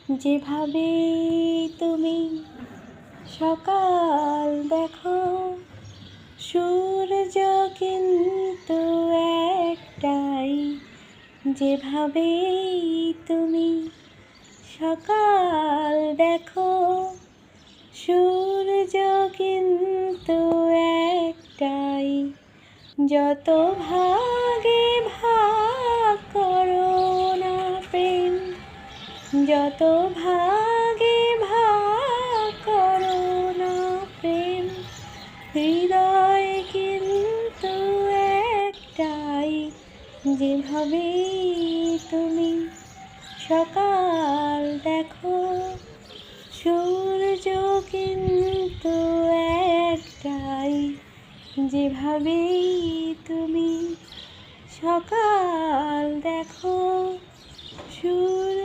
যেভাবে তুমি সকাল দেখো, সূর্য কিন্তু একটাই। যেভাবে তুমি সকাল দেখো, সূর্য কিন্তু একটাই। যত ভাগে ভাগ করো না প্রেম, যত ভাগে ভাগ করো না প্রেম, হৃদয় কিন্তু একটাই। যেভাবে তুমি সকাল দেখো, সূর্য কিন্তু একটাই। যেভাবে তুমি সকাল দেখো, সূর্য